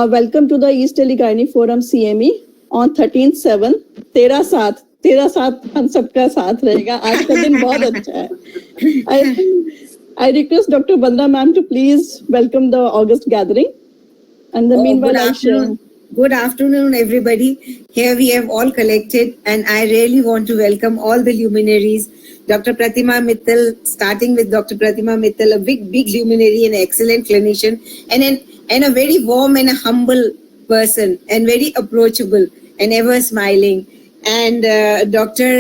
Welcome to the East Delhi Gynae Forum CME on 13/7. तेरा साथ हम सबका साथ रहेगा. आज का दिन बहुत अच्छा है. I request Dr. Bandra ma'am to please welcome the August gathering. And the meanwhile, Good afternoon, everybody. Here we have all collected, and I really want to welcome all the luminaries. Dr. Pratima Mittal, starting with Dr. Pratima Mittal, a big luminary and excellent clinician, and a very warm and a humble person, and very approachable and ever smiling. And Dr.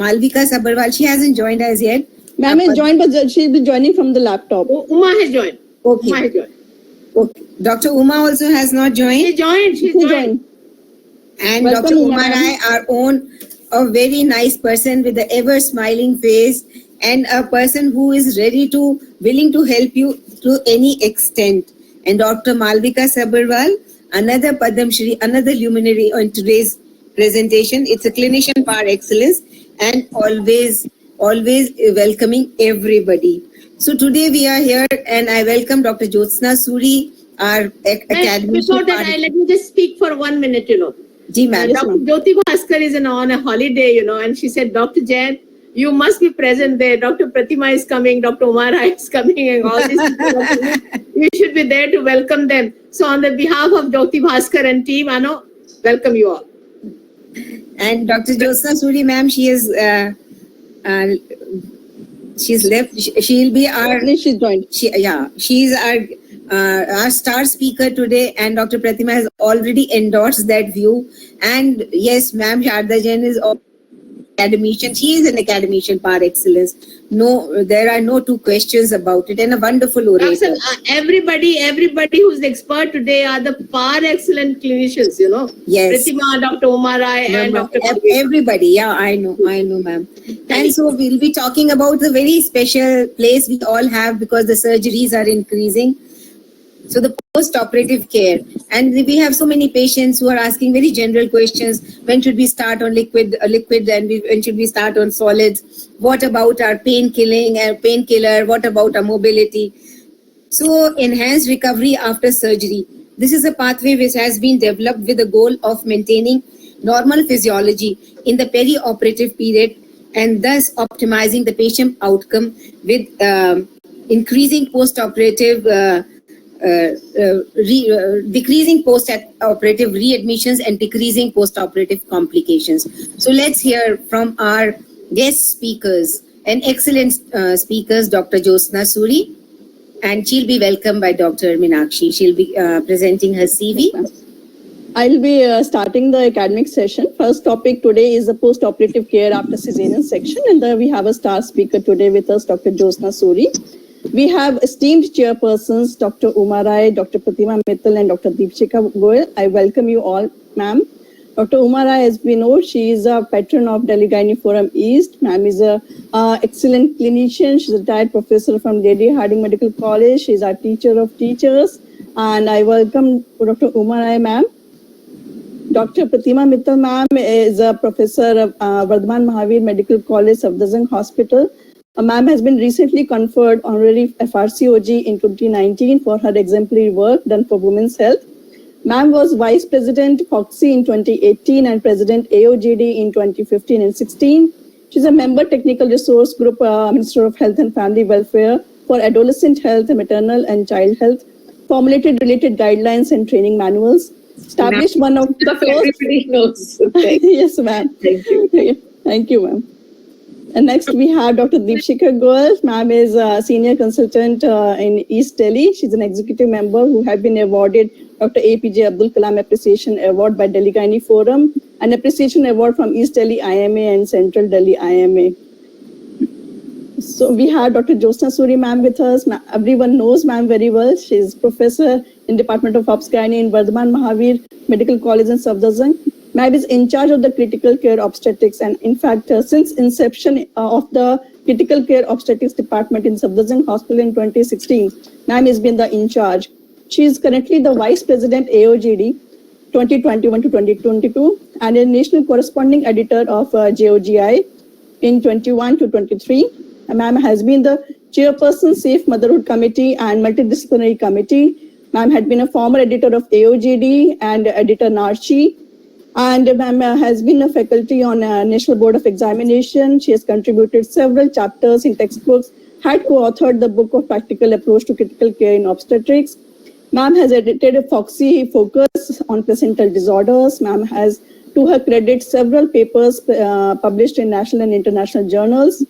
Malvika Sabharwal, she hasn't joined us yet. Ma'am has joined, but she'll be joining from the laptop. Uma has joined. Okay. Uma has joined. Okay. Dr. Uma also has not joined. She joined. She's joined. And Welcome, Dr. Uma Uma. Rai, our own, a very nice person with the ever smiling face, and a person who is willing to help you to any extent. And Dr. Malvika Sabharwal, another Padam Shri, another luminary on today's presentation. It's a clinician par excellence and always welcoming everybody. So today we are here, and I welcome Dr. Jyotsna Suri, our academic. Before that, let me just speak for 1 minute, Ji, ma'am. Dr. Jyoti Bhaskar is on a holiday, and she said, Dr. Jain, you must be present there. Dr. Pratima is coming, Dr. Umara is coming, and all these people are coming. You should be there to welcome them. So on the behalf of Jyoti Bhaskar and team, welcome you all. And Dr. Jyotsna Suri, ma'am, she is... she's left. She'll be our. She's joined. She's our star speaker today, and Dr. Pratima has already endorsed that view. And yes, ma'am, Sharda Jain is academician. She is an academician par excellence. No, there are no two questions about it, and a wonderful orator. Everybody who's the expert today are the par excellent clinicians. Yes. Pratima, Dr. Uma Rai, and Dr. Everybody. Yeah, I know, ma'am. And so we'll be talking about the very special place we all have because the surgeries are increasing. So the post-operative care, and we have so many patients who are asking very general questions. When should we start on liquid, and when should we start on solids? What about our painkiller? What about our mobility? So enhanced recovery after surgery. This is a pathway which has been developed with the goal of maintaining normal physiology in the peri-operative period, and thus optimizing the patient outcome with increasing post-operative decreasing post-operative readmissions and decreasing post-operative complications. So let's hear from our guest speakers and excellent speakers, Dr. Jyotsna Suri, and she'll be welcomed by Dr. Meenakshi. She'll be presenting her CV. I'll be starting the academic session. First topic today is the post-operative care after cesarean section, and we have a star speaker today with us, Dr. Jyotsna Suri. We have esteemed chairpersons, Dr. Uma Rai, Dr. Pratima Mittal, and Dr. Deepshika Goyal. I welcome you all, ma'am. Dr. Uma Rai, as we know, she is a patron of Delhi Gynae Forum East. Ma'am is a excellent clinician. She's a retired professor from Lady Harding Medical College. She's our teacher of teachers. And I welcome Dr. Uma Rai, ma'am. Dr. Pratima Mittal, ma'am, is a professor of Vardhaman Mahavir Medical College, Safdarjung Hospital. Ma'am has been recently conferred honorary FRCOG in 2019 for her exemplary work done for women's health. Ma'am was Vice President FOXI in 2018 and President AOGD in 2015 and 16. She's a member Technical Resource Group, Minister of Health and Family Welfare for Adolescent Health, Maternal and Child Health, formulated related guidelines and training manuals, established one of the first... Everybody knows. Yes, ma'am. Thank you. Thank you, ma'am. And next we have Dr. Deepshika Goyal. Ma'am is a senior consultant in East Delhi. She's an executive member who have been awarded Dr. APJ Abdul Kalam Appreciation Award by Delhi Gynae Forum, an appreciation award from East Delhi IMA and Central Delhi IMA. So we have Dr. Jyotsna Suri ma'am with us. Everyone knows ma'am very well. She's professor in Department of Obs Gynae in Vardhaman Mahavir Medical College in Safdarjung. Ma'am is in charge of the critical care obstetrics, and in fact, since inception of the critical care obstetrics department in Safdarjung Hospital in 2016, ma'am has been the in charge. She is currently the Vice President AOGD 2021 to 2022 and a national corresponding editor of JOGI in 21 to 23. Ma'am has been the chairperson Safe Motherhood Committee and Multidisciplinary Committee Ma'am had been a former editor of AOGD and editor Narchi. And ma'am has been a faculty on National Board of Examination. She has contributed several chapters in textbooks, had co-authored the book of Practical Approach to Critical Care in Obstetrics. Ma'am has edited a Foxy Focus on Placental Disorders. Ma'am has, to her credit, several papers published in national and international journals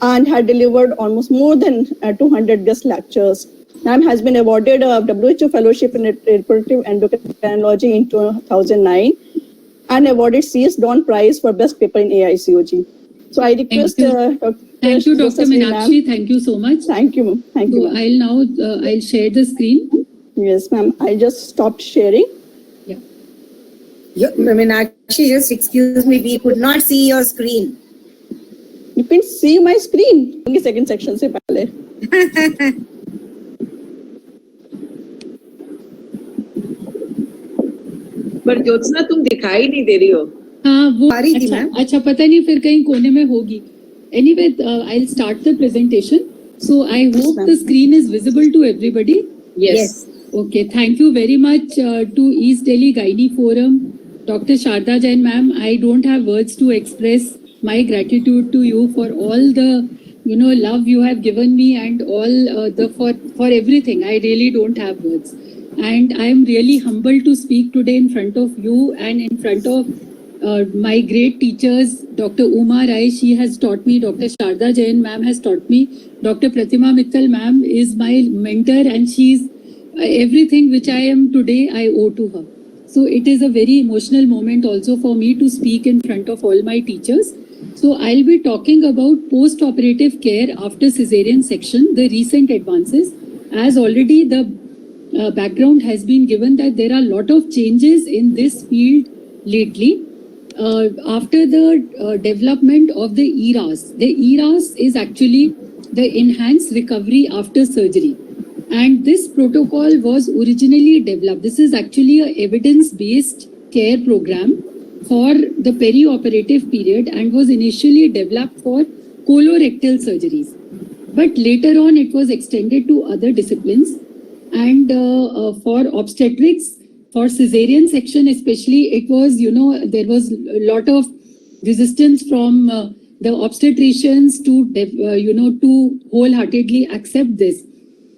and had delivered almost more than 200 guest lectures. Ma'am has been awarded a WHO Fellowship in Reproductive Endocrinology in 2009 and awarded C.S. Dawn Prize for Best Paper in AICOG. So I request Thank you, Dr. Meenakshi. Thank you so much. Thank you, ma'am. Thank you. So I'll now I'll share the screen. Yes, ma'am. I just stopped sharing. Yeah. Meenakshi, just excuse me, we could not see your screen. You can see my screen. Okay, second section से पहले. पर ज्योत्सना तुम दिखाई नहीं दे रही हो. हाँ वो आ रही थी अच्छा, मैम. अच्छा पता नहीं फिर कहीं कोने में होगी. Anyway, I'll start the presentation. So I hope the screen is visible to everybody. Yes. Okay, thank you very much to East Delhi Gynae Forum, Dr. Sharda Jain ma'am. I don't have words to express my gratitude to you for all the love you have given me and all for everything. I really don't have words. And I am really humbled to speak today in front of you and in front of my great teachers, Dr. Uma Rai, she has taught me, Dr. Sharda Jain ma'am has taught me, Dr. Pratima Mittal ma'am is my mentor and she's everything which I am today, I owe to her. So it is a very emotional moment also for me to speak in front of all my teachers. So I'll be talking about post-operative care after cesarean section, the recent advances. As already the background has been given that there are a lot of changes in this field lately. After the development of the ERAS is actually the Enhanced Recovery After Surgery. And this protocol was originally developed. This is actually an evidence-based care program for the perioperative period and was initially developed for colorectal surgeries. But later on, it was extended to other disciplines. And for obstetrics, for cesarean section especially, it was, there was a lot of resistance from the obstetricians to wholeheartedly accept this.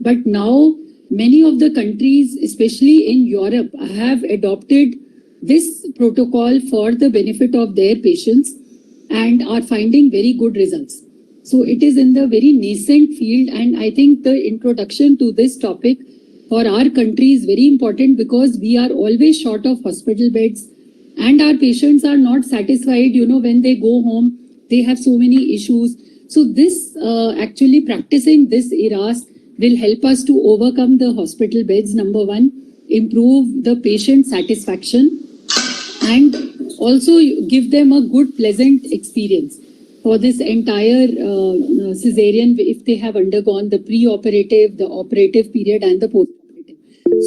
But now many of the countries, especially in Europe, have adopted this protocol for the benefit of their patients and are finding very good results. So it is in the very nascent field, and I think the introduction to this topic for our country is very important because we are always short of hospital beds and our patients are not satisfied, when they go home, they have so many issues. So this actually practicing this ERAS will help us to overcome the hospital beds, number one, improve the patient satisfaction and also give them a good, pleasant experience for this entire cesarean if they have undergone the pre-operative, the operative period and the post-operative.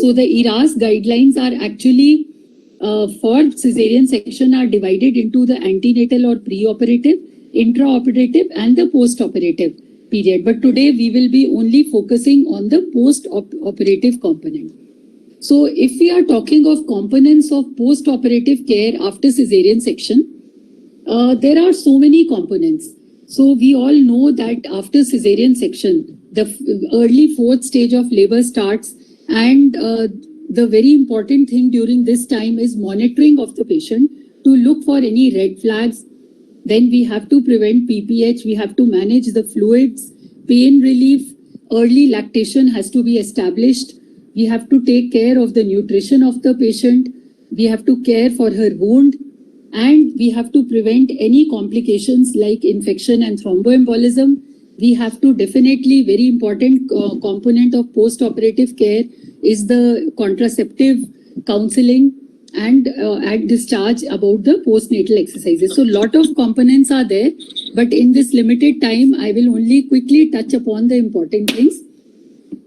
So the ERAS guidelines are actually for cesarean section are divided into the antenatal or pre-operative, intraoperative and the post-operative period. But today we will be only focusing on the post-operative component. So if we are talking of components of post-operative care after cesarean section, there are so many components. So we all know that after cesarean section, the early fourth stage of labor starts and the very important thing during this time is monitoring of the patient to look for any red flags. Then we have to prevent PPH, we have to manage the fluids, pain relief, early lactation has to be established. We have to take care of the nutrition of the patient. We have to care for her wound and we have to prevent any complications like infection and thromboembolism. We have to definitely, very important component of post-operative care is the contraceptive counseling and at discharge about the postnatal exercises. So lot of components are there, but in this limited time, I will only quickly touch upon the important things.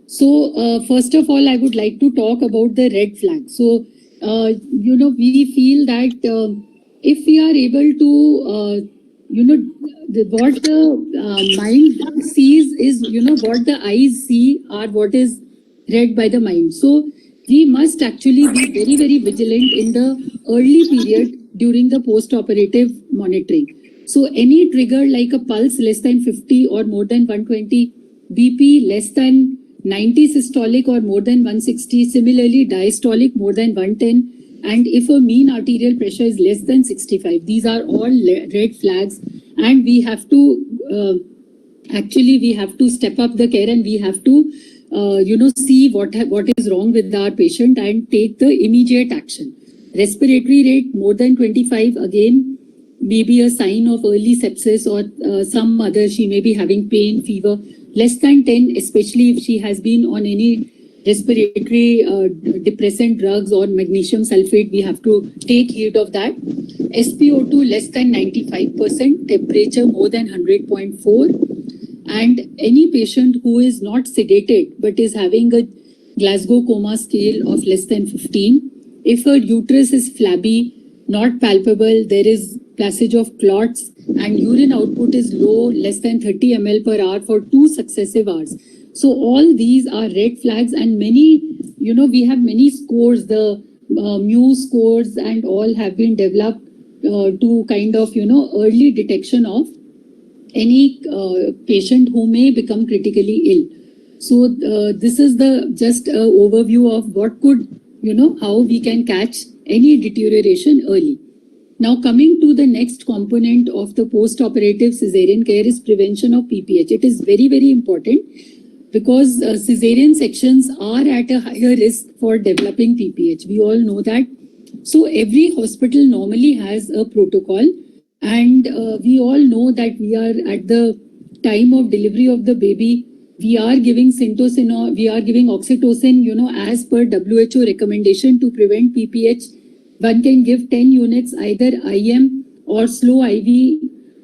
So first of all, I would like to talk about the red flag. So, we feel that if we are able to, what the mind sees is, what the eyes see are what is read by the mind. So we must actually be very, very vigilant in the early period during the post-operative monitoring. So any trigger like a pulse less than 50 or more than 120, BP less than 90 systolic or more than 160, similarly diastolic more than 110, and if a mean arterial pressure is less than 65, these are all red flags, and we have to we have to step up the care, and we have to see what is wrong with our patient and take the immediate action. Respiratory rate more than 25, again, may be a sign of early sepsis or some other, she may be having pain, fever. Less than 10, especially if she has been on any respiratory depressant drugs or magnesium sulfate, we have to take heed of that. SpO2 less than 95%, temperature more than 100.4. And any patient who is not sedated but is having a Glasgow coma scale of less than 15, if her uterus is flabby, not palpable, there is passage of clots, and urine output is low, less than 30 ml per hour for 2 successive hours. So all these are red flags, and many, we have many scores, the mu scores and all have been developed to kind of, early detection of any patient who may become critically ill. So this is the just overview of what could, how we can catch any deterioration early. Now coming to the next component of the post-operative cesarean care is prevention of PPH. It is very, very important because cesarean sections are at a higher risk for developing PPH. We all know that. So every hospital normally has a protocol, and we all know that we are at the time of delivery of the baby, we are giving syntocin, we are giving oxytocin, as per WHO recommendation to prevent PPH. One can give 10 units, either IM or slow IV.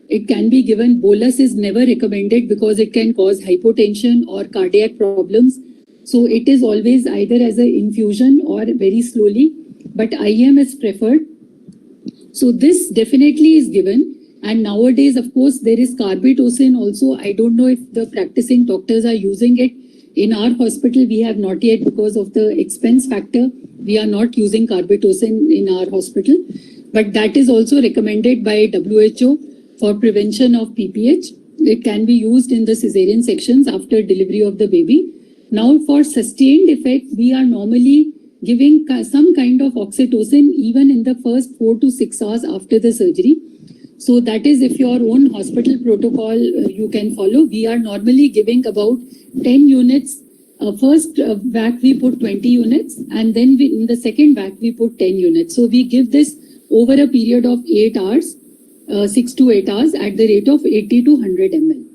It can be given. Bolus is never recommended because it can cause hypotension or cardiac problems. So it is always either as an infusion or very slowly, but IM is preferred. So this definitely is given. And nowadays, of course, there is carbetocin also. I don't know if the practicing doctors are using it. In our hospital, we have not yet, because of the expense factor, we are not using carbetocin in our hospital. But that is also recommended by WHO for prevention of PPH. It can be used in the cesarean sections after delivery of the baby. Now for sustained effect, we are normally giving some kind of oxytocin even in the first 4 to 6 hours after the surgery. So that is if your own hospital protocol you can follow. We are normally giving about 10 units. First vac we put 20 units, and then in the second vac we put 10 units. So we give this over a period of 8 hours, 6 to 8 hours at the rate of 80 to 100 ml.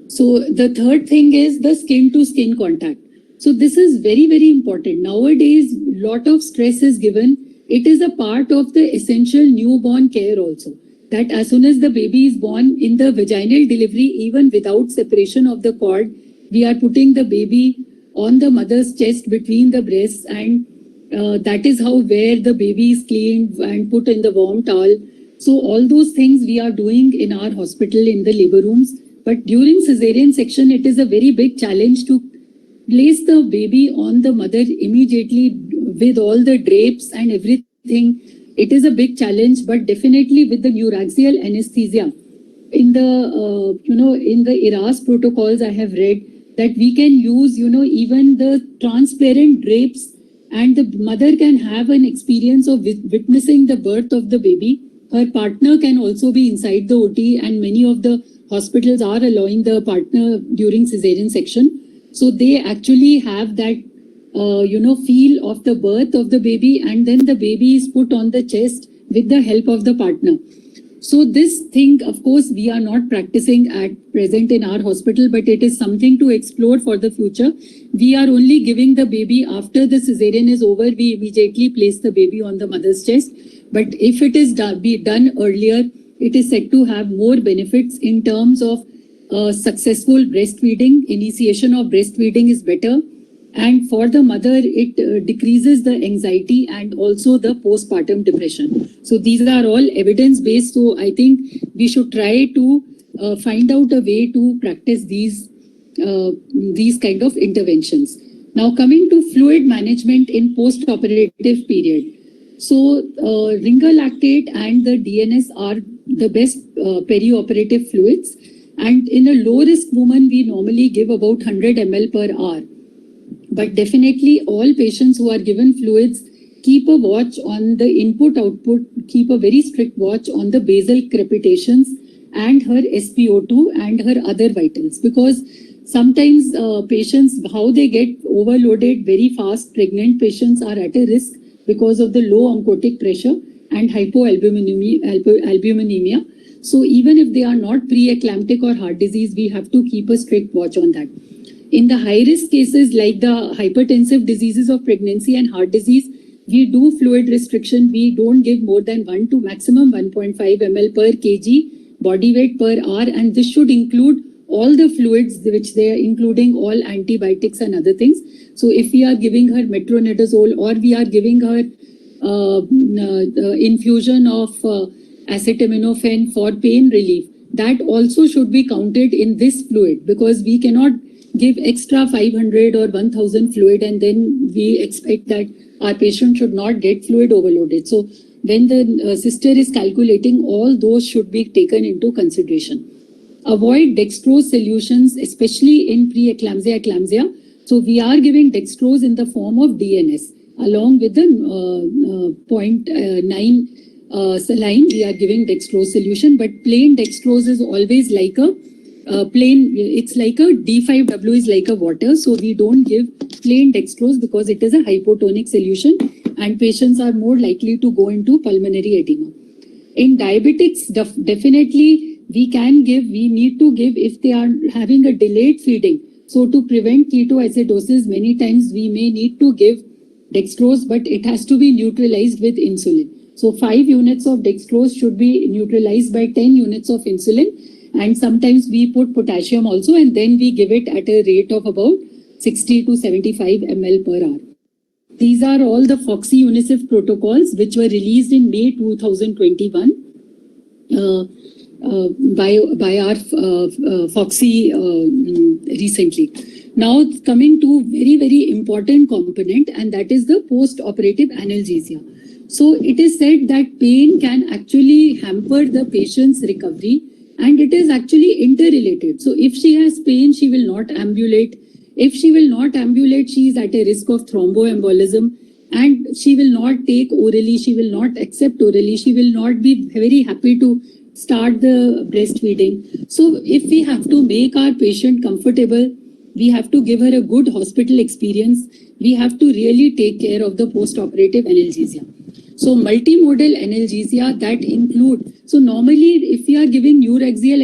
So the third thing is the skin to skin contact. So this is very, very important. Nowadays, lot of stress is given. It is a part of the essential newborn care also. That as soon as the baby is born, in the vaginal delivery, even without separation of the cord, we are putting the baby on the mother's chest between the breasts, and that is how where the baby is cleaned and put in the warm towel. So all those things we are doing in our hospital in the labor rooms. But during cesarean section, it is a very big challenge to place the baby on the mother immediately with all the drapes and everything. It is a big challenge, but definitely with the neuraxial anesthesia, in the in the ERAS protocols, I have read that we can use even the transparent drapes, and the mother can have an experience of witnessing the birth of the baby. Her partner can also be inside the OT, and many of the hospitals are allowing the partner during cesarean section. So they actually have that, feel of the birth of the baby, and then the baby is put on the chest with the help of the partner. So this thing, of course, we are not practicing at present in our hospital, but it is something to explore for the future. We are only giving the baby after the cesarean is over. We immediately place the baby on the mother's chest. But if it is be done earlier, it is said to have more benefits in terms of successful breastfeeding. Initiation of breastfeeding is better. And for the mother, it decreases the anxiety and also the postpartum depression. So these are all evidence-based. So I think we should try to find out a way to practice these kind of interventions. Now coming to fluid management in post-operative period. So ringer lactate and the DNS are the best perioperative fluids. And in a low-risk woman, we normally give about 100 ml per hour. But definitely all patients who are given fluids, keep a watch on the input-output, keep a very strict watch on the basal crepitations and her SpO2 and her other vitals. Because sometimes patients, how they get overloaded very fast, pregnant patients are at a risk because of the low oncotic pressure and hypoalbuminemia. So even if they are not pre-eclamptic or heart disease, we have to keep a strict watch on that. In the high-risk cases like the hypertensive diseases of pregnancy and heart disease, we do fluid restriction. We don't give more than 1 to maximum 1.5 ml per kg body weight per hour, and this should include all the fluids which they are including all antibiotics and other things. So if we are giving her metronidazole or we are giving her infusion of acetaminophen for pain relief, that also should be counted in this fluid, because we cannot give extra 500 or 1000 fluid and then we expect that our patient should not get fluid overloaded. So when the sister is calculating, all those should be taken into consideration. Avoid dextrose solutions, especially in pre-eclampsia, eclampsia. So we are giving dextrose in the form of DNS along with the 0.9 saline. We are giving dextrose solution, but plain dextrose is always like a it's like a D5W is like a water. So we don't give plain dextrose because it is a hypotonic solution and patients are more likely to go into pulmonary edema. In diabetics, definitely we need to give if they are having a delayed feeding. So to prevent ketoacidosis, many times we may need to give dextrose, but it has to be neutralized with insulin. So 5 units of dextrose should be neutralized by 10 units of insulin. And sometimes we put potassium also, and then we give it at a rate of about 60 to 75 ml per hour. These are all the FOXY UNICEF protocols which were released in May 2021 by our FOXY recently. Now coming to very, very important component, and that is the post-operative analgesia. So it is said that pain can actually hamper the patient's recovery, and it is actually interrelated. So if she has pain, she will not ambulate. If she will not ambulate, she is at a risk of thromboembolism, and she will not take orally, she will not accept orally, she will not be very happy to start the breastfeeding. So if we have to make our patient comfortable, we have to give her a good hospital experience. We have to really take care of the post-operative analgesia. So multimodal analgesia that include, so normally if we are giving neuraxial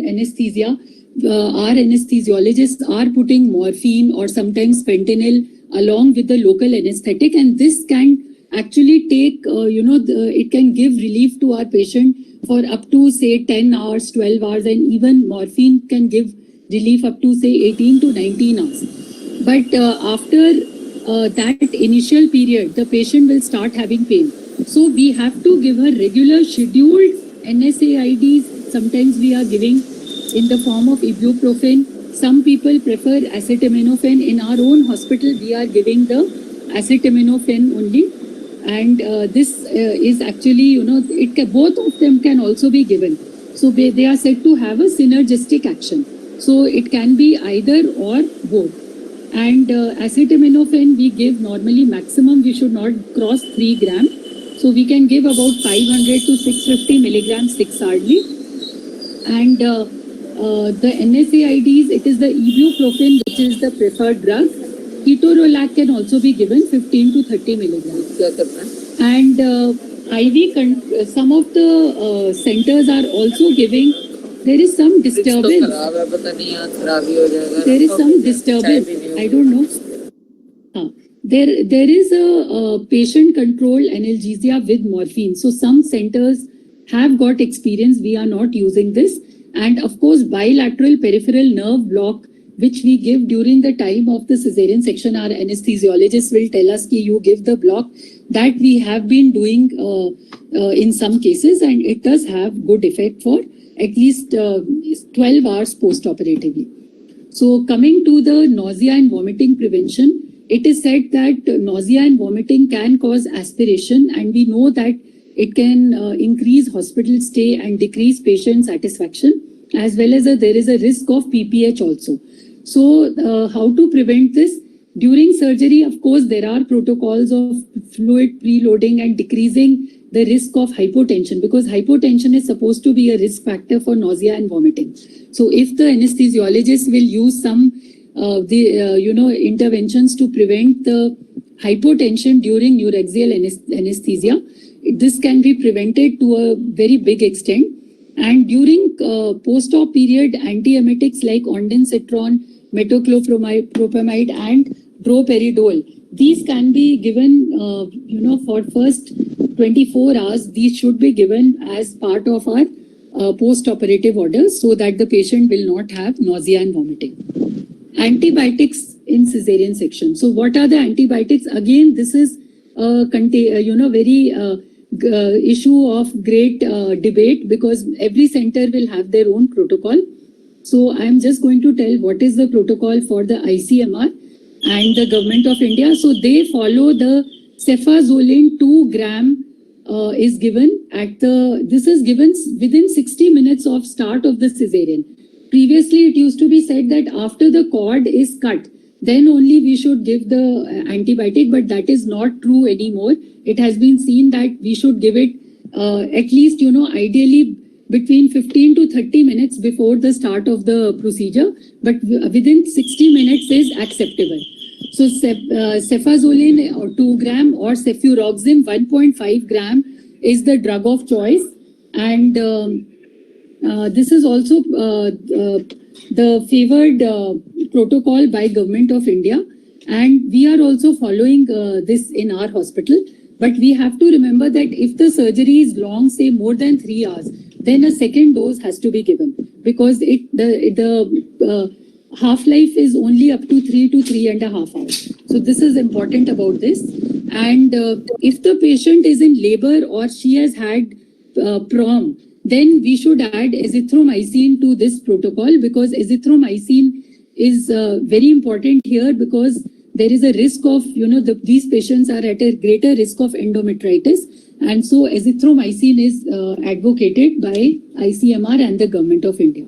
anesthesia, our anesthesiologists are putting morphine or sometimes fentanyl along with the local anesthetic, and this can actually take, it can give relief to our patient for up to say 10 hours, 12 hours, and even morphine can give relief up to say 18 to 19 hours. But after that initial period, the patient will start having pain. So we have to give her regular scheduled NSAIDs. Sometimes we are giving in the form of ibuprofen. Some people prefer acetaminophen. In our own hospital, we are giving the acetaminophen only. And this is actually, both of them can also be given. So they are said to have a synergistic action. So it can be either or both. And acetaminophen we give normally maximum, we should not cross 3 grams. So we can give about 500 to 650 milligrams 6 hourly. And the NSAIDs, it is the ibuprofen which is the preferred drug. Ketorolac can also be given 15 to 30 milligrams. And some of the centers are also giving. There is some disturbance. There is some disturbance. I don't know. There is a patient-controlled analgesia with morphine. So some centers have got experience. We are not using this. And of course, bilateral peripheral nerve block, which we give during the time of the cesarean section. Our anesthesiologist will tell us that you give the block. That we have been doing in some cases, and it does have good effect for at least 12 hours post-operatively. So coming to the nausea and vomiting prevention, it is said that nausea and vomiting can cause aspiration, and we know that it can increase hospital stay and decrease patient satisfaction, as well as there is a risk of PPH also. So how to prevent this? During surgery, of course, there are protocols of fluid preloading and decreasing the risk of hypotension, because hypotension is supposed to be a risk factor for nausea and vomiting. So if the anesthesiologist will use some interventions to prevent the hypotension during neuraxial anesthesia, this can be prevented to a very big extent. And during post-op period, antiemetics like ondansetron, metoclopramide and droperidol, these can be given, for first 24 hours. These should be given as part of our post-operative orders so that the patient will not have nausea and vomiting. Antibiotics in cesarean section. So what are the antibiotics? Again, this is very issue of great debate, because every center will have their own protocol. So I am just going to tell what is the protocol for the ICMR and the Government of India. So they follow the cefazolin 2 gram is given this is given within 60 minutes of start of the cesarean. Previously, it used to be said that after the cord is cut, then only we should give the antibiotic, but that is not true anymore. It has been seen that we should give it at least, ideally between 15 to 30 minutes before the start of the procedure, but within 60 minutes is acceptable. So cefazolin 2 gram or cefuroxime 1.5 gram is the drug of choice. And this is also the favored protocol by Government of India. And we are also following this in our hospital. But we have to remember that if the surgery is long, say more than 3 hours, then a second dose has to be given, because the half-life is only up to 3 to 3.5 hours. So this is important about this. And if the patient is in labor or she has had PROM, then we should add azithromycin to this protocol, because azithromycin is very important here, because there is a risk of, these patients are at a greater risk of endometritis. And so azithromycin is advocated by ICMR and the Government of India.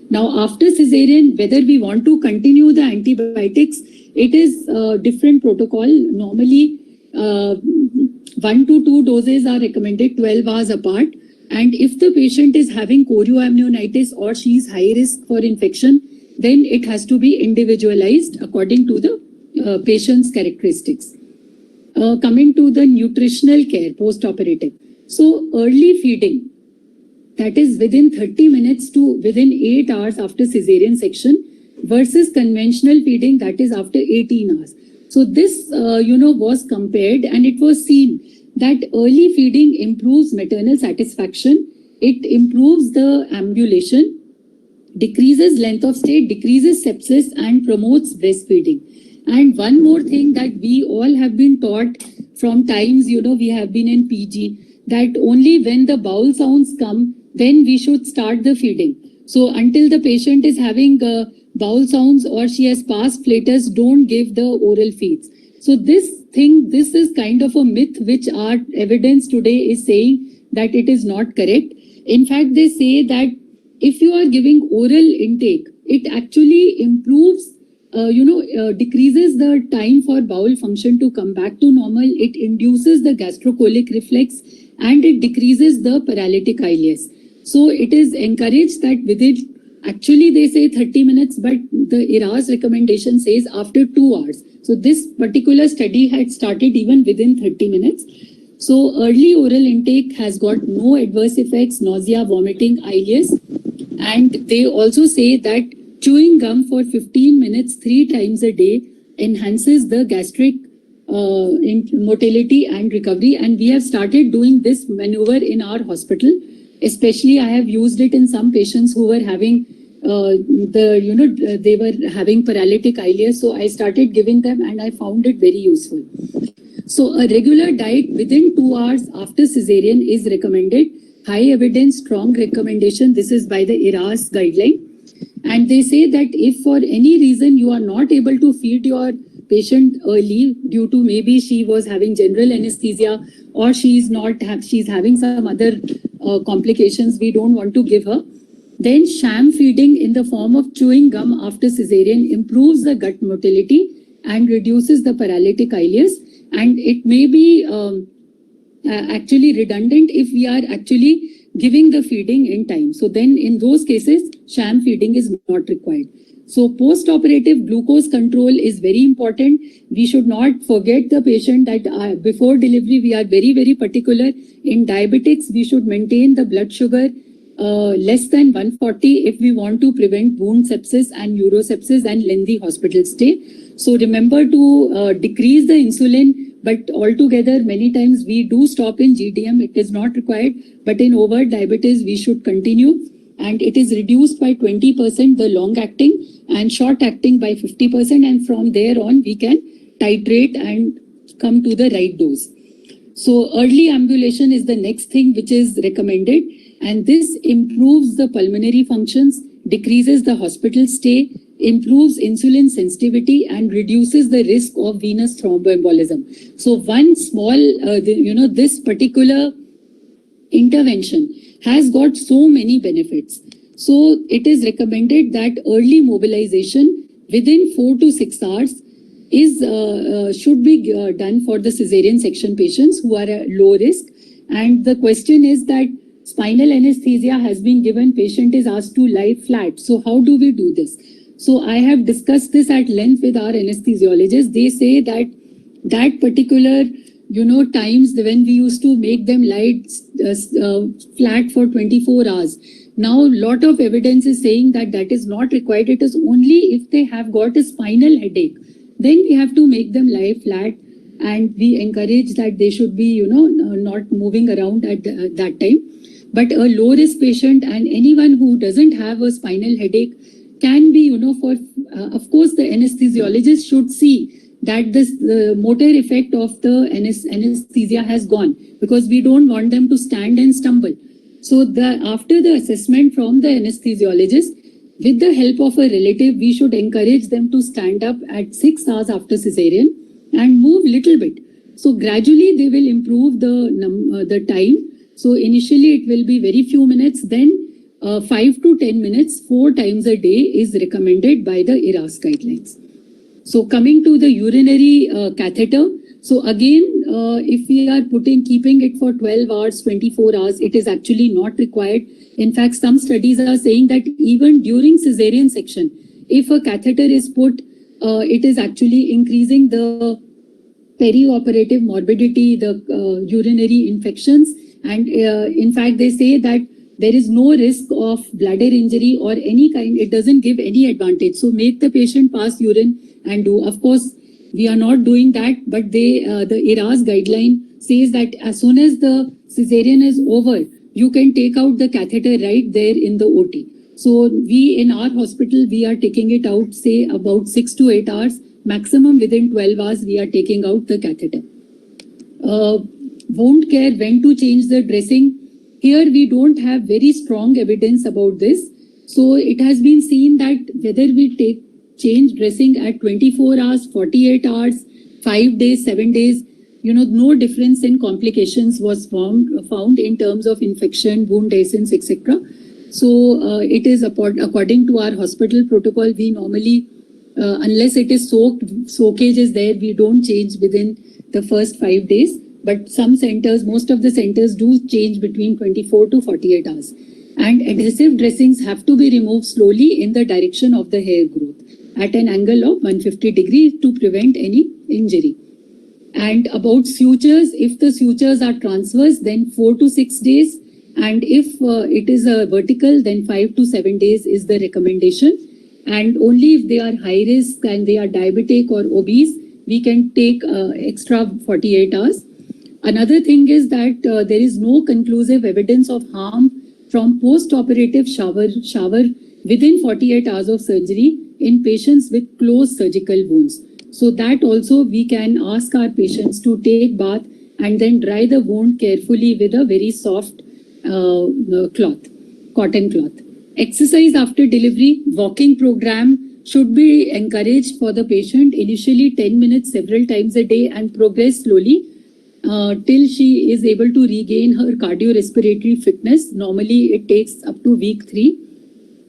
Now, after cesarean, whether we want to continue the antibiotics, it is a different protocol. Normally, 1 to 2 doses are recommended 12 hours apart. And if the patient is having chorioamnionitis or she is high risk for infection, then it has to be individualized according to the patient's characteristics. Coming to the nutritional care post-operative. So early feeding, that is within 30 minutes to within 8 hours after cesarean section, versus conventional feeding, that is after 18 hours. So this, was compared, and it was seen that early feeding improves maternal satisfaction. It improves the ambulation, decreases length of stay, decreases sepsis, and promotes breastfeeding. And one more thing that we all have been taught from times, we have been in PG, that only when the bowel sounds come, then we should start the feeding. So until the patient is having bowel sounds or she has past flatus, don't give the oral feeds. So this is kind of a myth which our evidence today is saying that it is not correct. In fact, they say that if you are giving oral intake, it actually improves, decreases the time for bowel function to come back to normal. It induces the gastrocolic reflex and it decreases the paralytic ileus. So it is encouraged that within, actually they say 30 minutes, but the IRAS recommendation says after 2 hours. So this particular study had started even within 30 minutes. So early oral intake has got no adverse effects, nausea, vomiting, ileus. And they also say that chewing gum for 15 minutes 3 times a day enhances the gastric motility and recovery. And we have started doing this maneuver in our hospital. Especially, I have used it in some patients who were having they were having paralytic ileus. So I started giving them and I found it very useful. So a regular diet within 2 hours after cesarean is recommended. High evidence, strong recommendation. This is by the IRAS guideline. And they say that if for any reason you are not able to feed your patient early due to maybe she was having general anesthesia or she's having some other complications we don't want to give her, then sham feeding in the form of chewing gum after cesarean improves the gut motility and reduces the paralytic ileus, and it may be actually redundant if we are actually giving the feeding in time. So then in those cases, sham feeding is not required. So post-operative glucose control is very important. We should not forget the patient that before delivery, we are very, very particular. In diabetics, we should maintain the blood sugar less than 140 if we want to prevent wound sepsis and urosepsis and lengthy hospital stay. So remember to decrease the insulin, but altogether many times we do stop in GDM. It is not required, but in overt diabetes we should continue, and it is reduced by 20% the long acting and short acting by 50%, and from there on we can titrate and come to the right dose. So early ambulation is the next thing which is recommended, and this improves the pulmonary functions, decreases the hospital stay, improves insulin sensitivity, and reduces the risk of venous thromboembolism. So one small, this particular intervention has got so many benefits. So it is recommended that early mobilization within 4 to 6 hours is should be done for the cesarean section patients who are at low risk. And the question is that spinal anesthesia has been given, patient is asked to lie flat. So how do we do this? So I have discussed this at length with our anesthesiologists. They say that that particular, times when we used to make them lie flat for 24 hours. Now, lot of evidence is saying that that is not required. It is only if they have got a spinal headache, then we have to make them lie flat, and we encourage that they should be, not moving around at that time. But a low risk patient and anyone who doesn't have a spinal headache can be, of course, the anesthesiologist should see that the motor effect of the anesthesia has gone, because we don't want them to stand and stumble. So after the assessment from the anesthesiologist, with the help of a relative, we should encourage them to stand up at 6 hours after cesarean and move little bit. So gradually they will improve the time. So initially it will be very few minutes, then 5 to 10 minutes, 4 times a day is recommended by the IRAS guidelines. So coming to the urinary catheter. So again, if we are keeping it for 12 hours, 24 hours, it is actually not required. In fact, some studies are saying that even during cesarean section, if a catheter is put, it is actually increasing the perioperative morbidity, the urinary infections. And in fact, they say that there is no risk of bladder injury or any kind. It doesn't give any advantage. So make the patient pass urine and do. Of course, we are not doing that, but the IRAS guideline says that as soon as the cesarean is over, you can take out the catheter right there in the OT. So we in our hospital, we are taking it out, say about 6 to 8 hours, maximum within 12 hours, we are taking out the catheter. Wound care, when to change the dressing. Here we don't have very strong evidence about this. So it has been seen that whether we change dressing at 24 hours, 48 hours, 5 days, 7 days, no difference in complications was found in terms of infection, wound essence, etc. So it is according to our hospital protocol, we normally, unless it is soakage is there, we don't change within the first 5 days. But some centers, most of the centers do change between 24 to 48 hours. And adhesive dressings have to be removed slowly in the direction of the hair growth at an angle of 150 degrees to prevent any injury. And about sutures, if the sutures are transverse, then 4 to 6 days. And if it is a vertical, then 5 to 7 days is the recommendation. And only if they are high risk and they are diabetic or obese, we can take extra 48 hours. Another thing is that there is no conclusive evidence of harm from post-operative shower within 48 hours of surgery in patients with closed surgical wounds. So that also we can ask our patients to take bath and then dry the wound carefully with a very soft cotton cloth. Exercise after delivery, walking program should be encouraged for the patient initially 10 minutes several times a day and progress slowly till she is able to regain her cardiorespiratory fitness. Normally, it takes up to week 3.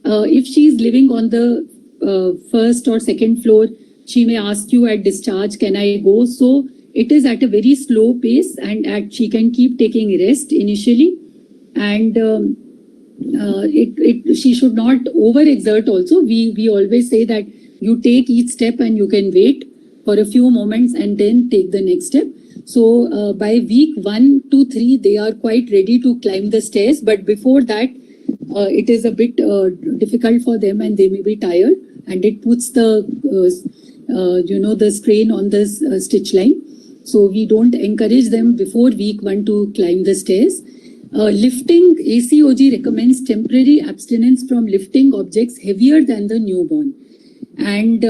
If she is living on the first or second floor, she may ask you at discharge, can I go? So it is at a very slow pace, and she can keep taking rest initially. And she should not overexert also. We always say that you take each step and you can wait for a few moments and then take the next step. So by week 1 to 3, they are quite ready to climb the stairs. But before that, it is a bit difficult for them and they may be tired. And it puts the, the strain on this stitch line. So we don't encourage them before week 1 to climb the stairs. Lifting, ACOG recommends temporary abstinence from lifting objects heavier than the newborn. And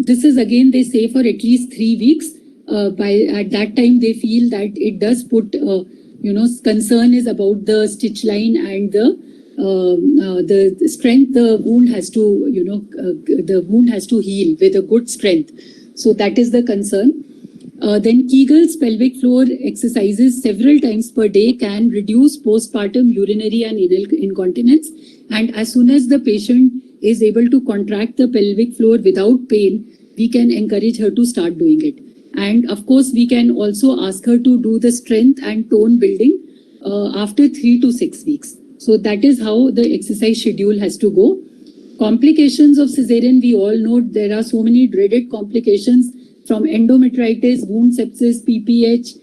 this is again, they say for at least 3 weeks. At that time, they feel that it does put, concern is about the stitch line and the strength the wound has to, the wound has to heal with a good strength. So that is the concern. Then Kegel's pelvic floor exercises several times per day can reduce postpartum urinary and anal incontinence. And as soon as the patient is able to contract the pelvic floor without pain, we can encourage her to start doing it. And of course, we can also ask her to do the strength and tone building after 3 to 6 weeks. So that is how the exercise schedule has to go. Complications of cesarean, we all know there are so many dreaded complications from endometritis, wound sepsis, PPH,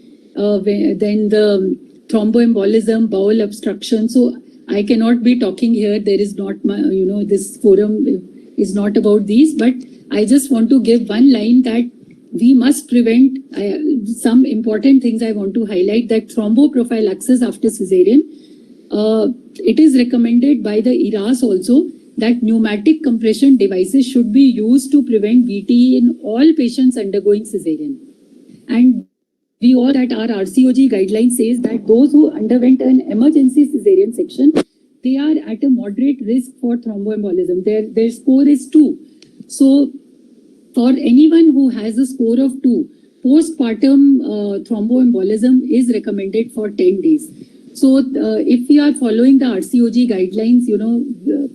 then the thromboembolism, bowel obstruction. So I cannot be talking here. There is not, this forum is not about these, but I just want to give one line that we must prevent some important things I want to highlight, that thromboprophylaxis after cesarean. It is recommended by the ERAS also that pneumatic compression devices should be used to prevent VTE in all patients undergoing cesarean. And we all at our RCOG guideline says that those who underwent an emergency cesarean section, they are at a moderate risk for thromboembolism. Their score is 2. So for anyone who has a score of 2, postpartum thromboembolism is recommended for 10 days. So if we are following the RCOG guidelines,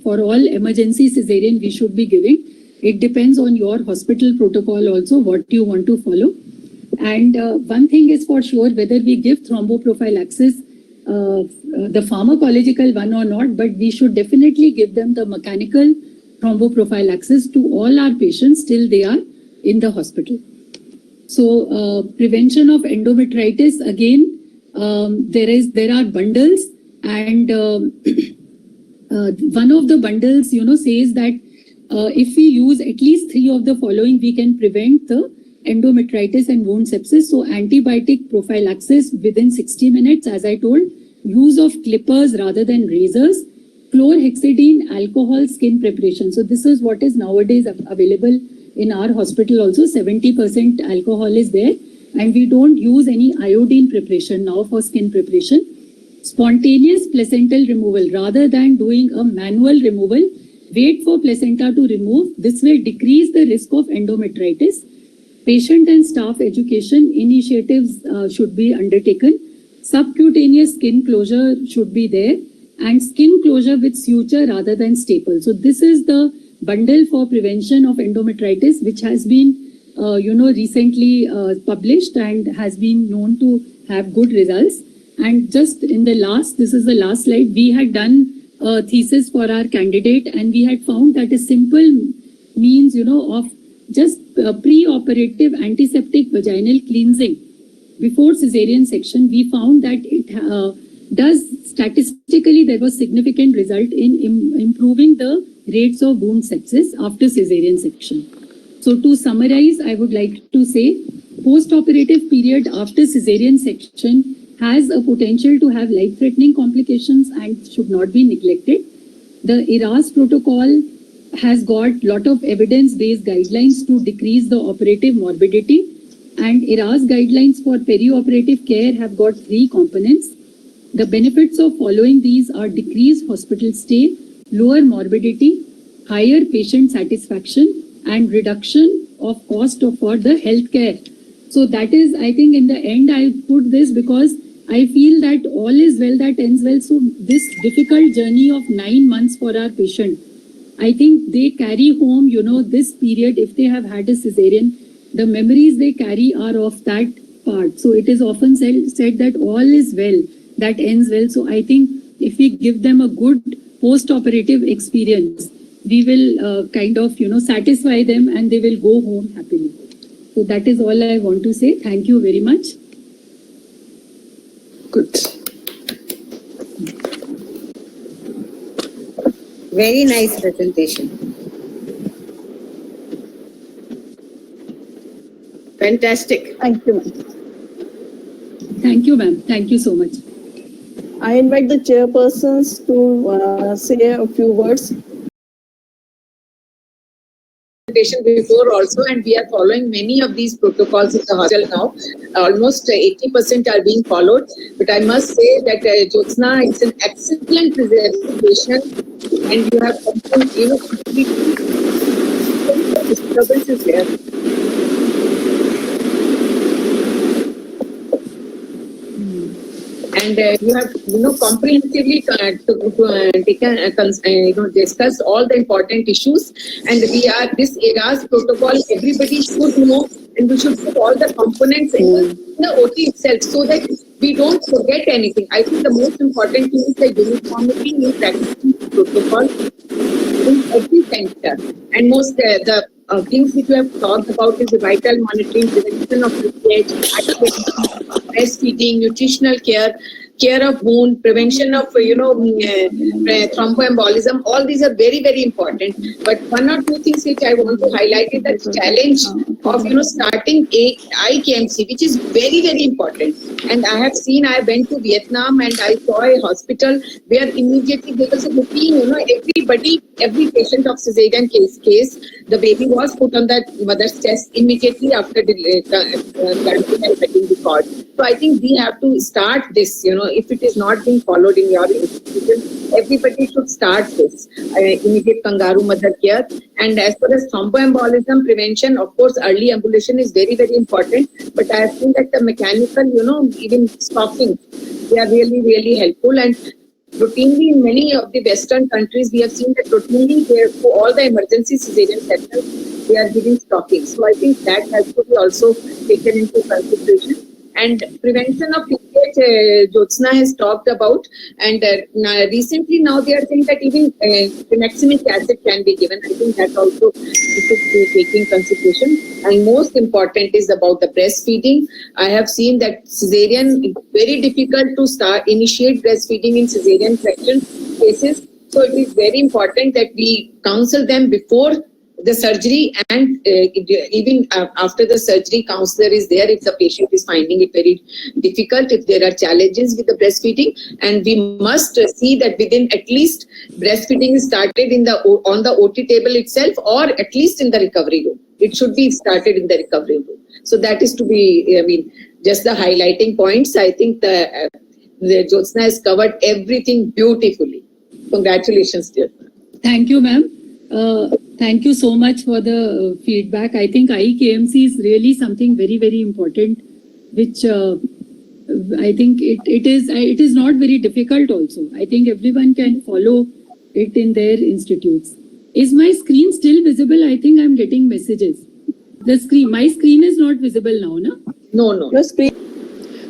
for all emergency cesarean, we should be giving. It depends on your hospital protocol also, what you want to follow. And one thing is for sure, whether we give thromboprophylaxis, the pharmacological one or not, but we should definitely give them the mechanical thromboprophylaxis to all our patients till they are in the hospital. So prevention of endometritis, again, there are bundles, and one of the bundles, says that if we use at least 3 of the following, we can prevent the endometritis and wound sepsis. So antibiotic prophylaxis within 60 minutes, as I told, use of clippers rather than razors, chlorhexidine, alcohol, skin preparation. So this is what is nowadays available in our hospital also. 70% alcohol is there. And we don't use any iodine preparation now for skin preparation. Spontaneous placental removal, rather than doing a manual removal, wait for placenta to remove. This will decrease the risk of endometritis. Patient and staff education initiatives should be undertaken. Subcutaneous skin closure should be there, and skin closure with suture rather than staple. So this is the bundle for prevention of endometritis, which has been recently published and has been known to have good results. And just in the this is the last slide, we had done a thesis for our candidate, and we had found that a simple means, of just pre-operative antiseptic vaginal cleansing before cesarean section, we found that it does statistically, there was significant result in improving the rates of wound sepsis after cesarean section. So to summarize, I would like to say post-operative period after cesarean section has a potential to have life-threatening complications and should not be neglected. The ERAS protocol has got lot of evidence-based guidelines to decrease the operative morbidity, and ERAS guidelines for perioperative care have got 3 components. The benefits of following these are decreased hospital stay, lower morbidity, higher patient satisfaction, and reduction of cost for the healthcare. So that is, I think, in the end, I put this because I feel that all is well that ends well. So this difficult journey of 9 months for our patient, I think they carry home, this period, if they have had a cesarean, the memories they carry are of that part. So it is often said that all is well that ends well. So I think if we give them a good post-operative experience, we will satisfy them and they will go home happily. So that is all I want to say. Thank you very much. Good. Very nice presentation. Fantastic. Thank you, ma'am. Thank you, ma'am. Thank you so much. I invite the chairpersons to say a few words. Before also, and we are following many of these protocols in the hospital now. Almost 80% are being followed. But I must say that Jyotsna, it's an excellent presentation, and you have complete disturbance is there. And you have, comprehensively taken, discussed all the important issues. And this ERAS protocol, everybody should know, and we should put all the components in the OT itself so that we don't forget anything. I think the most important thing is the uniformity in practicing the protocol in every center. And most the things which we have talked about is the vital monitoring, prevention of leakage, breastfeeding, nutritional care, care of wound, prevention of thromboembolism. All these are very, very important. But one or two things which I want to highlight is that challenge of starting IKMC, which is very, very important. And I have seen, I went to Vietnam and I saw a hospital where immediately there was a routine, every patient of cesarean case, the baby was put on the mother's chest immediately after the getting the cord. So I think we have to start this, if it is not being followed in your institution, everybody should start this immediate kangaroo mother care. And as far as thromboembolism prevention, of course, early ambulation is very, very important. But I have seen that the mechanical, even stocking, they are really, really helpful. And routinely in many of the Western countries, we have seen that routinely for all the emergency cesarean centers, they are giving stocking. So I think that has to be also taken into consideration. And prevention of leakage, Jyotsna has talked about, and recently now they are saying that even tranexamic acid can be given. I think that also we should be taking consideration. And most important is about the breastfeeding. I have seen that cesarean, it's very difficult to initiate breastfeeding in cesarean section cases. So it is very important that we counsel them before the surgery, and even after the surgery, counselor is there if the patient is finding it very difficult, if there are challenges with the breastfeeding. And we must see that within at least breastfeeding is started on the OT table itself, or at least in the recovery room. It should be started in the recovery room. So that is to be, just the highlighting points. I think the Jyotsna has covered everything beautifully. Congratulations, dear. Thank you, ma'am. Thank you so much for the feedback. I think IKMC is really something very, very important, which I think it is not very difficult also. I think everyone can follow it in their institutes. Is my screen still visible? I think I'm getting messages. My screen is not visible now, no? No. Your screen.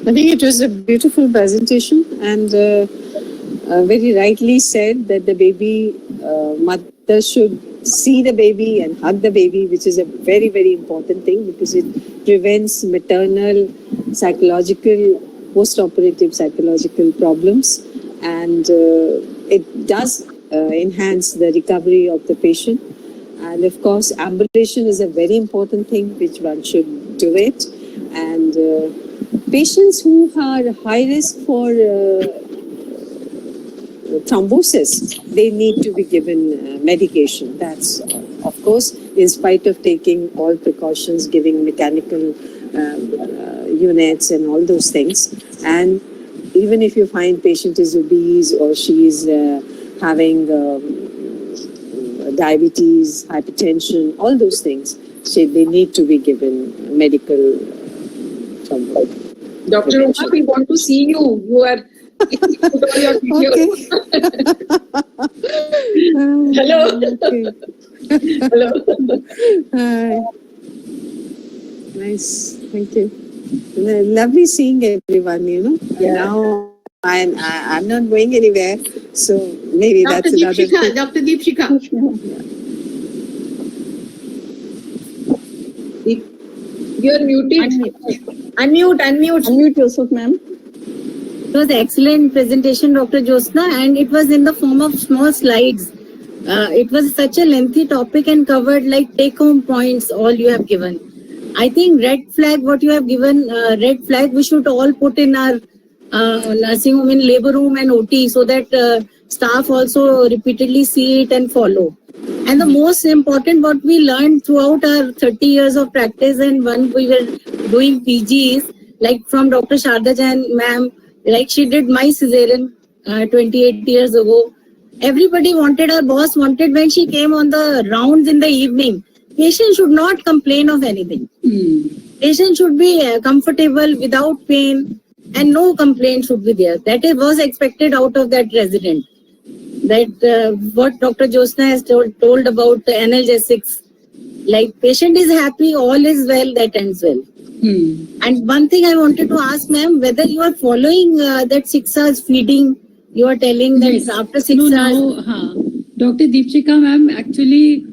I think it was a beautiful presentation, and very rightly said that the baby mother should see the baby and hug the baby, which is a very, very important thing because it prevents maternal psychological, post-operative psychological problems, and it does enhance the recovery of the patient. And of course, ambulation is a very important thing which one should do it. And patients who are high risk for thrombosis, they need to be given medication. That's, of course, in spite of taking all precautions, giving mechanical units and all those things. And even if you find patient is obese or she is having diabetes, hypertension, all those things. So they need to be given medical somewhat. Dr. Uma, we want to see you. You are. Put all your videos. Hello. Okay. Hello. Hi. Nice. Thank you. Lovely seeing everyone, you know. Yeah. Now I'm not going anywhere. So maybe Dr. that's another Deepshika, thing. Dr. Deepshika. You are muted. Unmute. Unmute yourself, ma'am. It was excellent presentation, Dr. Jyotsna, and it was in the form of small slides. It was such a lengthy topic and covered like take-home points, all you have given. I think red flag, what you have given, red flag, we should all put in our nursing home, in labor room and OT, so that staff also repeatedly see it and follow. And the most important, what we learned throughout our 30 years of practice and when we were doing PGs, like from Dr. Sharda Jain ma'am, like she did my cesarean 28 years ago. Everybody wanted, our boss wanted, when she came on the rounds in the evening, patient should not complain of anything. Patient should be comfortable without pain and no complaint should be there. That was expected out of that resident. That what Dr. Jyotsna has told about the analgesics, like patient is happy, all is well, that ends well. And one thing I wanted to ask ma'am, whether you are following that 6 hours feeding, you are telling that Yes. after 6 No, hours. now, Dr. Deepshika ma'am, actually,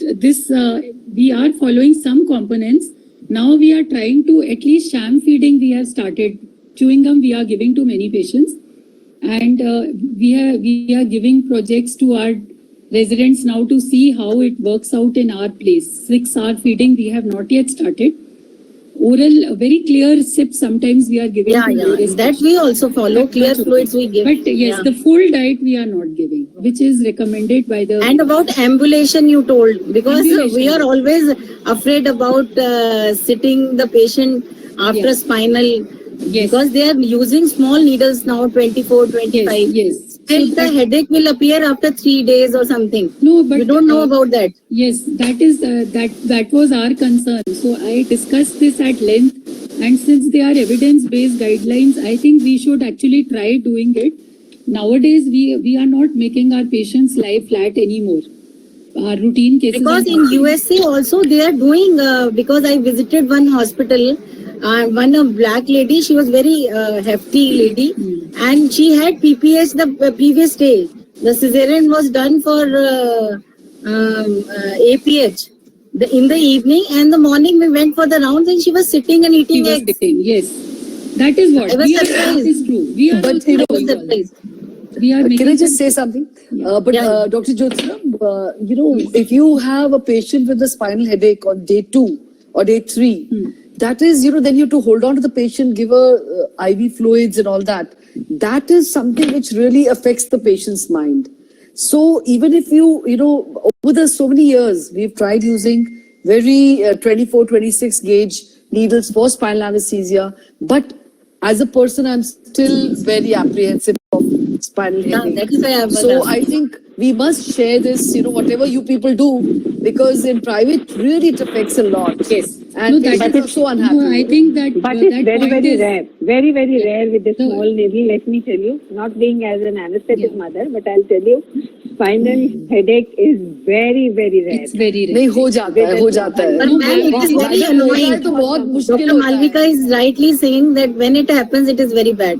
we are following some components. Now we are trying to, at least sham feeding we have started. Chewing gum we are giving to many patients. And we are giving projects to our residents now to see how it works out in our place. 6 hour feeding we have not yet started. Oral, very clear sips sometimes we are giving Yeah, to yeah. various That we also follow. Clear fluids we give. But yes, Yeah. the full diet we are not giving, which is recommended by the. And about ambulation you told, because Ambulation. we are always afraid about sitting the patient after Yes. spinal, Yes. because they are using small needles now, 24, 25. Yes. Still So the headache will appear after 3 days or something. No, but You don't know about that. Yes, that is that was our concern. So I discussed this at length, and since they are evidence-based guidelines, I think we should actually try doing it. Nowadays, we are not making our patients lie flat anymore. Our routine cases. Because are in not- USA also they are doing, because I visited one hospital, one black lady, she was very hefty lady, and she had PPH the previous day. The cesarean was done for APH in the evening, and the morning we went for the rounds and she was sitting and He eating was eggs. sitting. Yes, that is what I was we are. surprised. That is true. We are. But also you know, doing all surprised. this. We are. Can making I just them- say something? Yeah. Dr. Jyotsna, if you have a patient with a spinal headache on day 2 or day 3, that is, then you have to hold on to the patient, give her IV fluids and all that. That is something which really affects the patient's mind. So even if over the so many years, we've tried using very 24, 26 gauge needles for spinal anesthesia, but as a person, I'm still very apprehensive of spinal Yeah, headache. that is why I was So asking. I think we must share this, whatever you people do, because in private, really it affects a lot. Yes. And No, that patients is- are so unhappy. No, I think that. But that it's very, point very is- rare. Very, very rare with the No. small needle. Let me tell you, not being as an anesthetic Yeah. mother, but I'll tell you, spinal headache is very, very rare. It's very rare. नहीं हो जाता है But No, ma'am, it is very अगर होता है annoying. तो बहुत मुश्किल Dr. होता है. Malvika is rightly saying that when it happens, it is very bad.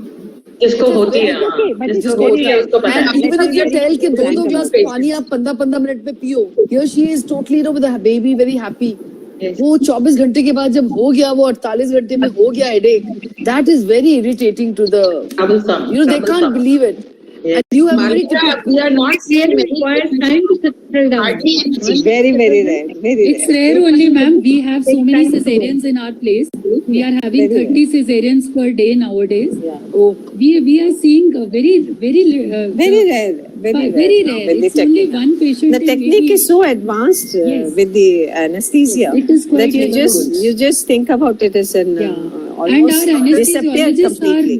जिसको होती है It's okay, but it's जिसको okay. होती है उसको पता And है. even if you tell कि दो glass Patient. पानी आप 15 मिनट में पियो, here she is totally, with the baby very happy. Yes. वो 24 घंटे के बाद जब हो गया, वो 48 घंटे में हो गया headache, that is very irritating to the, Troublesome. they can't believe it. Yes. And you have very Malvika, we are not seeing many time to settle down. hardly anything. Very, very rare. Very It's rare. rare only, ma'am. We have so many cesareans in our place. We are having Very 30 cesareans per day nowadays. Yeah. Oh, We are seeing a very Very rare. Very rare. very now rare. with the It's only technique. one patient. The in technique maybe- is so advanced Yes. with the anesthesia It is quite that good. you just think about it as an Yeah. And almost our disappeared anesthesiologists are completely.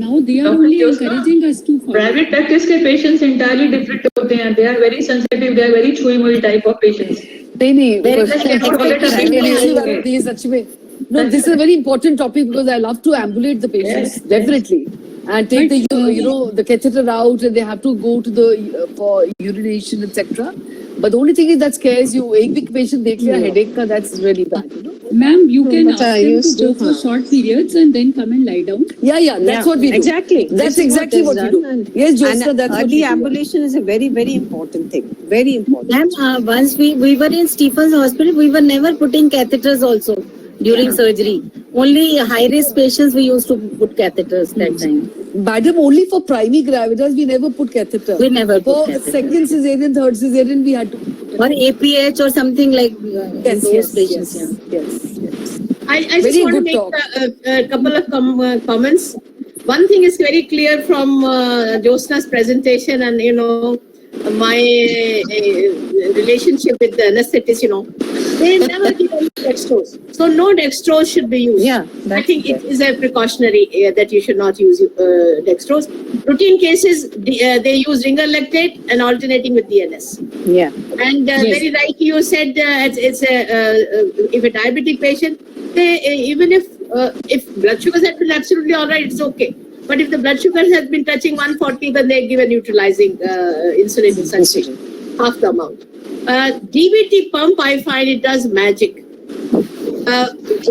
now they are Dr. only Jyotsna, encouraging us to follow. Private practice के patients entirely different होते हैं. They are very sensitive. They are very chewy moody type of patients. नहीं Very They cannot tolerate a single No, this is a very important topic because I love to ambulate the patients, definitely. And take But, the catheter out and they have to go to the, for urination, etc. But the only thing is that scares you. एक week patient देख लिया headache का, that's really bad, you know. Ma'am, you can But ask I them used to go to, for short periods and then come and lie down. Yeah, that's what we do. Exactly. That's This is exactly what we is do. done. And- Yes, Jyotsna, and that's what early we do. ambulation is a very, very important thing. Very important. Ma'am, once we were in Stephens Hospital, we were never putting catheters also during surgery. Only high-risk patients we used to put catheters that time. Madam, only for primary gravitas, we never put catheter. We never put For catheter. second cesarean, third cesarean, we had to put Or APH or something like those patients. yes. I just Very want to good make talk. a couple of comments. One thing is very clear from Jyotsna's presentation and, my relationship with the anesthetist, they never give any dextrose. So no dextrose should be used. Yeah, I think it is a precautionary that you should not use dextrose. Routine cases, they use ringer lactate and alternating with DNS. Yeah. And very right, you said it's if a diabetic patient, they even if blood sugars have been absolutely all right, it's okay. But if the blood sugar has been touching 140, then they give a neutralizing insulin suspension, half the amount. DVT pump, I find it does magic.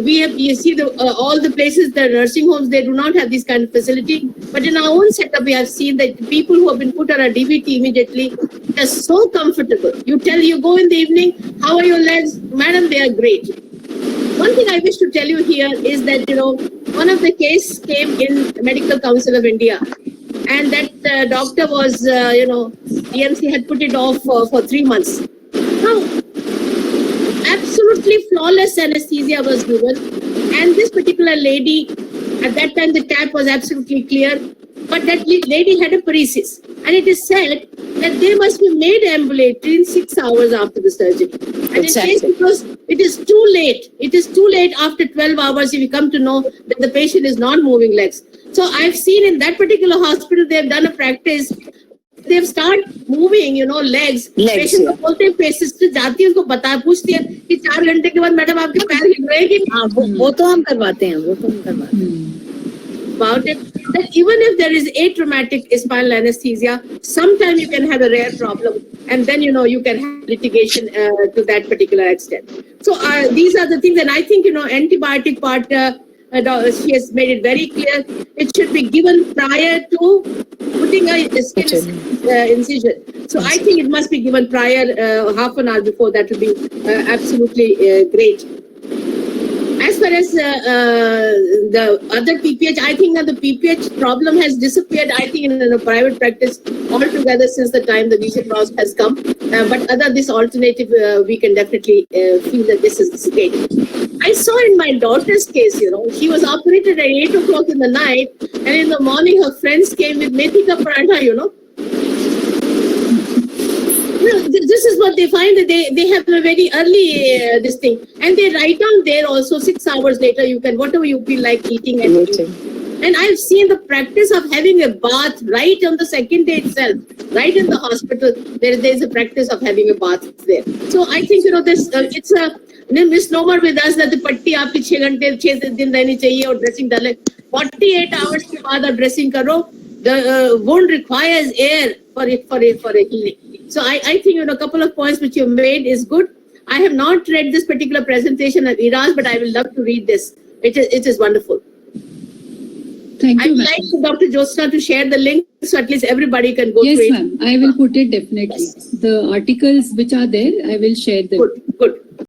You see all the places, the nursing homes, they do not have this kind of facility. But in our own setup, we have seen that the people who have been put on a DVT immediately, they're so comfortable. You go in the evening, how are your legs? Madam, they are great. One thing I wish to tell you here is that, one of the case came in Medical Council of India, and that doctor was, DMC had put it off for 3 months. Now, absolutely flawless anesthesia was given, and this particular lady, at that time the tap was absolutely clear, but that lady had a paresis, and it is said that they must be made ambulatory in 6 hours after the surgery. And Exactly. in case because it is too late. It is too late after 12 hours if you come to know that the patient is not moving legs. So I've seen in that particular hospital, they've done a practice. They've started moving, legs. Patient को बोलते हैं patient से जाती है उसको पूछती है कि 4 घंटे के बाद मैडम आपके पैर हिल रहे हैं कि नहीं? वो तो हम करवाते हैं. About it, that even if there is atraumatic spinal anesthesia, sometimes you can have a rare problem, and then you can have litigation to that particular extent. So these are the things, and I think antibiotic part. She has made it very clear. It should be given prior to putting a skin incision. So I think it must be given prior, half an hour before. That would be absolutely great. As far as the other PPH, I think that the PPH problem has disappeared, I think, in a private practice altogether since the time the Vision Cross has come. But this alternative, we can definitely feel that this is great. I saw in my daughter's case, she was operated at 8 o'clock in the night, and in the morning her friends came with methi ka paratha, This is what they find, that they have a very early this thing, and they write down there also 6 hours later you can whatever you feel like eating and eating. And I've seen the practice of having a bath right on the second day itself, right in the hospital. There is a practice of having a bath there. So I think this it's a misnomer with us that the patti aapki 6 din rehni chahiye aur dressing dale. 48 hours ke baad aap dressing karo. The wound requires air for a healing. So I think a couple of points which you made is good. I have not read this particular presentation of Iraz, but I will love to read this. It is wonderful. Thank I you, would ma'am. like Dr. Jyotsna to share the link so at least everybody can go Yes, through it. ma'am. I will put it definitely. The articles which are there, I will share them. Good.